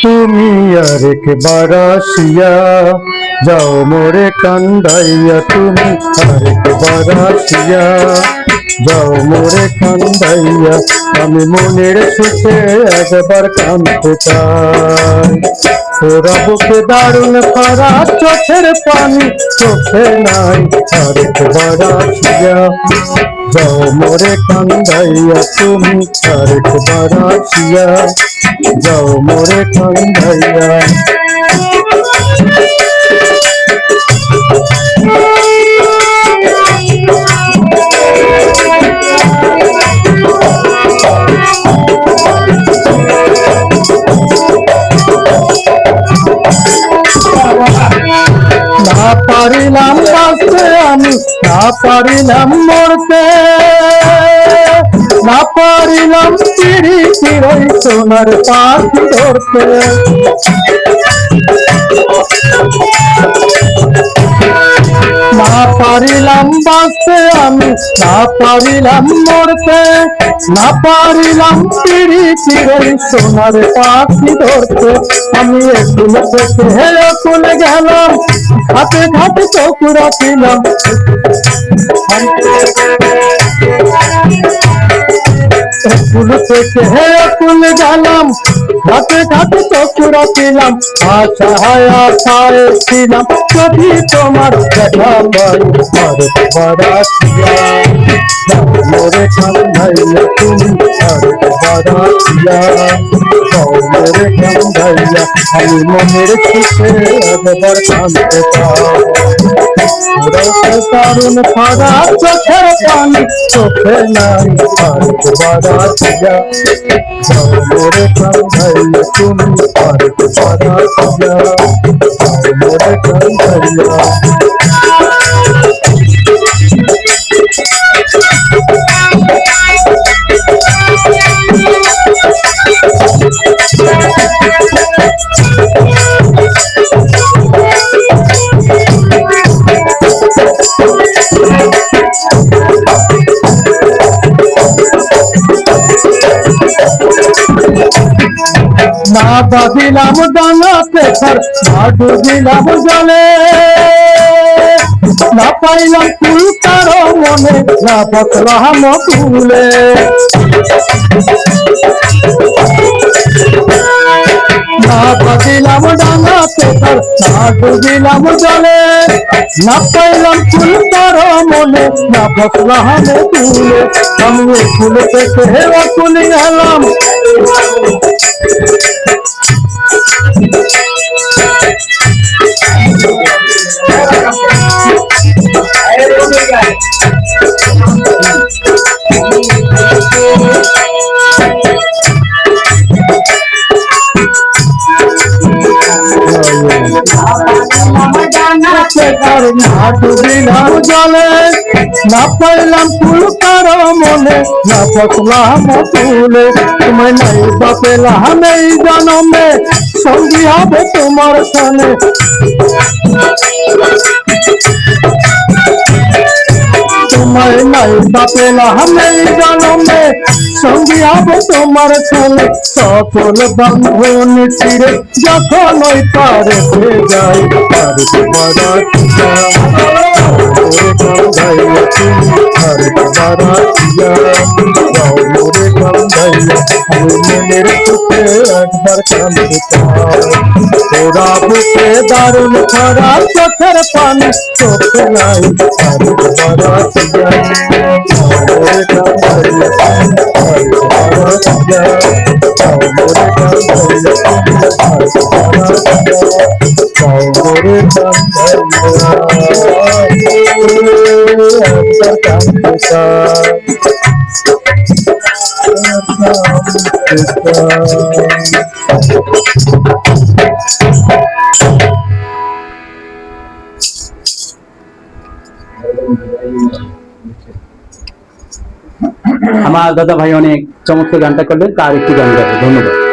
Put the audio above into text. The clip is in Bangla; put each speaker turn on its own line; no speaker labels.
তুমি আরেকবার আসিয়া যাও মোরে কান্দাইয়া, তুমি আরেকবার আসিয়া যাও মোরে কান্দাইয়া, আমি মনের সুখে একবার কাঁদতে চাই। তোরা বুকে দারুণ খরা, চোখের পানি চোখে নাই, আরেকবার আসিয়া যাও মোরে কান্দাইয়া, তুমি আরেকবার আসিয়া যাও মোরে কান্দাইয়া। না পারিলাম বাঁচতে আমি, না পারিলাম মরতে, না পারিলাম চিড়ি চিড়ই সোনার পাখি ধরতে। না পারিলাম বাঁচতে আমি, না পারিলাম মরতে, না পারিলাম চিড়ি চিড়ই সোনার পাখি ধরতে। আমি একুল থেকে একুল গেলাম, হাতে হাতে চোখ রাখিলাম, একুল থেকে একুল গেলাম, হাতে হাতে চোখ রাখিলাম, আশায় আশায় ছিলাম যদি তোমার দেখা পাই, আরেকবার আসিয়া যাও মোরে কান্দাইয়া, তুমি আরেকবার আসিয়া যাও মোরে কান্দাইয়া, আমি মনের সুখে একবার কাঁদতে চাই। দারুণ খরা, চোখের পানি চোখে নাই, আরেকবার আসিয়া যাও মোরে কান্দাইয়া, তুমি আরেকবার আসিয়া যাও মোরে কান্দাইয়া। না বাঁধিলাম ডানা পেছার, না ডুবিলাম জলে, না পাইলাম ফুল কারো মনে, না বসলাম ফুলে। না বাঁধিলাম ডানা পেছার, না ডুবিলাম জলে, না পাইলাম ফুল কারো মনে, না বসলাম ফুলে। আমি ফুল থেকে হেরা তুলি গেলাম, না ডুবিলাম জলে, না পাইলাম ফুল কারো মনে, না বসলাম ফুলে। তুমি নাই বা পেলাম এই জনমে, সঙ্গী হবে তোমার সনে। তোমায় নাই বা পেলাম এই জনমে, সঙ্গী হবে তোমার সনে। সকল বন্ধন চিরে যখন ওই পারে যাই, আরেকবার আসিয়া মোরে কান্দাইয়া, তুমি আরেকবার আসিয়া যাও মোরে কান্দাইয়া, আমি মনের সুখে একবার কাঁদতে চাই। তোরা বুকে দারুণ খরা, চোখের পানি চোখে নাই, আরেকবার আসিয়া যাও মোরে কান্দাইয়া, আরেকবার আসিয়া যাও মোরে কান্দাইয়া, আরেকবার আসিয়া যাও মোরে কান্দাইয়া, একবার কাঁদতে চাই।
আমার দাদা ভাই অনেক চমৎকার গানটা করলেন, তার একটি গান গাবে। ধন্যবাদ।